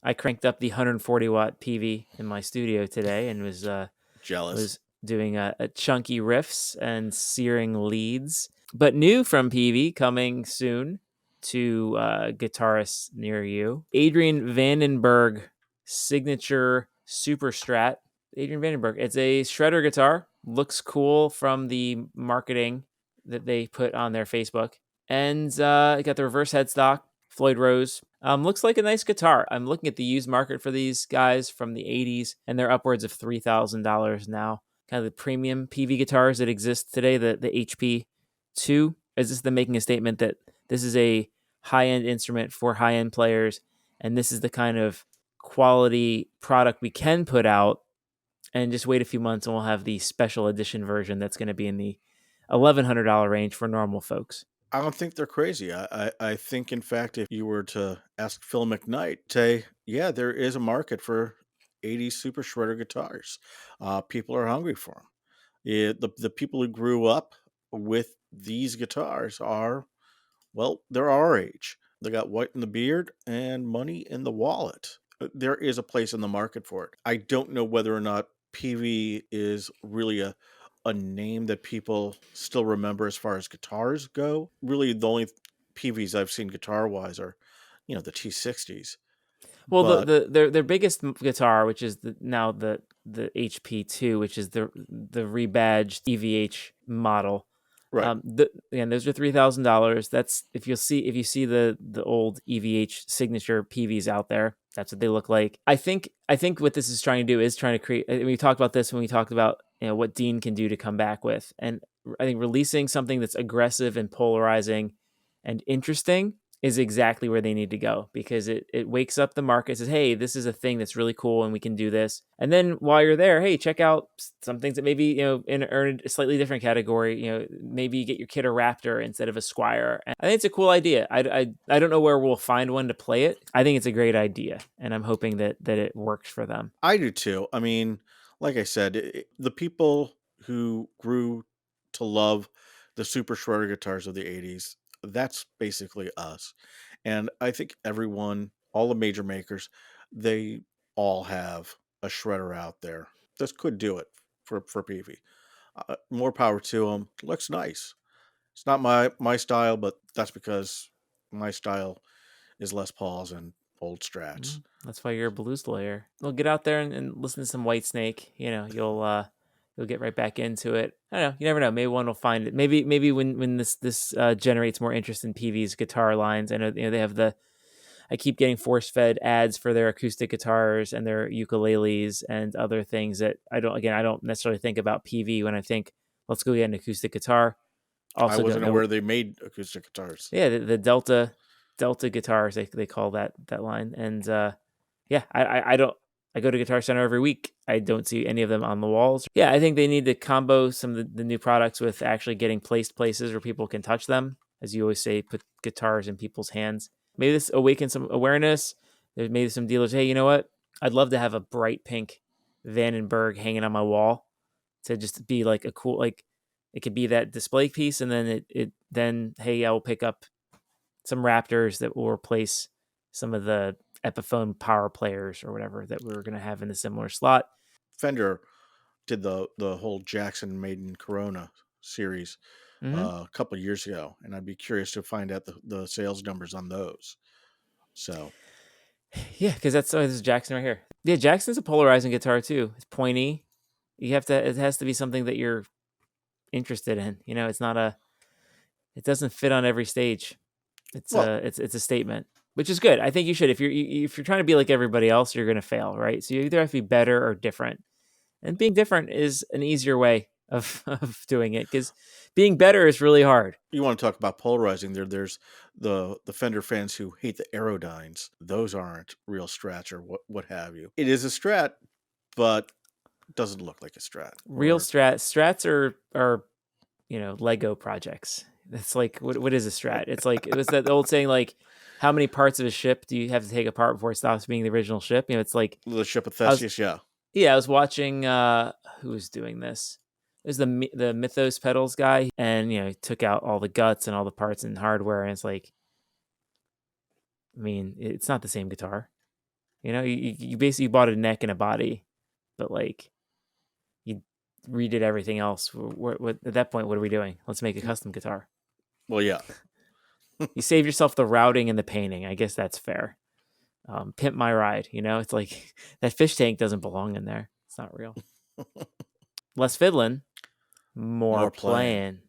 I cranked up the 140 watt Peavey in my studio today and Jealous. was doing a chunky riffs and searing leads. But new from Peavey coming soon to guitarists near you. Adrian Vandenberg signature Super Strat. Adrian Vandenberg. It's a shredder guitar. Looks cool from the marketing that they put on their Facebook. And it got the reverse headstock, Floyd Rose. Looks like a nice guitar. I'm looking at the used market for these guys from the 80s, and they're upwards of $3,000 now. Kind of the premium Peavey guitars that exist today, the HP2. Is this them making a statement that this is a high-end instrument for high-end players, and this is the kind of quality product we can put out, and just wait a few months and we'll have the special edition version that's going to be in the $1,100 range for normal folks. I don't think they're crazy. I think, in fact, if you were to ask Phil McKnight, say, yeah, there is a market for 80s super shredder guitars. People are hungry for them. The people who grew up with these guitars are, well, they're our age. They got white in the beard and money in the wallet. There is a place in the market for it. I don't know whether or not Peavey is really a name that people still remember as far as guitars go. Really, the only Peaveys I've seen guitar wise are, the T60s. Well, But their biggest guitar, which is now the HP2, which is the rebadged EVH model. right, And those are $3,000. That's if you see the old EVH signature PVs out there. That's what they look like. I think what this is trying to do is trying to create. We talked about this when we talked about what Dean can do to come back with, and I think releasing something that's aggressive and polarizing and interesting is exactly where they need to go, because it wakes up the market, says, hey, this is a thing that's really cool and we can do this. And then while you're there, hey, check out some things that maybe, earn a slightly different category. Maybe you get your kid a Raptor instead of a Squire. And I think it's a cool idea. I don't know where we'll find one to play it. I think it's a great idea, and I'm hoping that it works for them. I do too. I mean, like I said, the people who grew to love the super shredder guitars of the 80s, that's basically us. And I think everyone, all the major makers, they all have a shredder out there. This could do it for Peavey. More power to them. Looks nice. It's not my style, but that's because my style is Les Pauls and old Strats. That's why you're a blues lawyer. Well, get out there and listen to some Whitesnake. You'll get right back into it. I don't know. You never know. Maybe one will find it. Maybe when this generates more interest in Peavey's guitar lines. I know they have I keep getting force fed ads for their acoustic guitars and their ukuleles and other things that I don't necessarily think about Peavey when I think let's go get an acoustic guitar. I Also don't wasn't know. aware they made acoustic guitars. Yeah, the Delta guitars they call that line. And I don't. I go to Guitar Center every week. I don't see any of them on the walls. Yeah, I think they need to combo some of the new products with actually getting placed places where people can touch them. As you always say, put guitars in people's hands. Maybe this awakens some awareness. There's maybe some dealers, hey, you know what? I'd love to have a bright pink Vandenberg hanging on my wall to just be like a cool, like it could be that display piece. And then hey, I will pick up some Raptors that will replace some of the Epiphone power players or whatever that we were going to have in the similar slot. Fender did the whole Jackson Made in Corona series a couple of years ago, and I'd be curious to find out the sales numbers on those. So, yeah, because this is Jackson right here. Yeah, Jackson's a polarizing guitar too. It's pointy. It has to be something that you're interested in. It's not it doesn't fit on every stage. It's a statement, which is good. I think you should. If you're trying to be like everybody else, you're going to fail, right? So you either have to be better or different. And being different is an easier way of doing it, because being better is really hard. you want to talk about polarizing? There's the Fender fans who hate the Aerodynes. Those aren't real Strats or what have you. It is a Strat, but doesn't look like a Strat. Real strats are Lego projects. It's like what is a Strat? It's like it was that old saying, like, how many parts of a ship do you have to take apart before it stops being the original ship? It's like The ship of Theseus, yeah. Yeah, I was watching who was doing this. It was the Mythos pedals guy, and he took out all the guts and all the parts and hardware, and it's like, I mean, it's not the same guitar. You know, you basically bought a neck and a body, but like you redid everything else. What at that point? What are we doing? Let's make a custom guitar. Well, yeah. You save yourself the routing and the painting. I guess that's fair. Pimp my ride. You know, it's like that fish tank doesn't belong in there. It's not real. Less fiddling, more More playing. playing.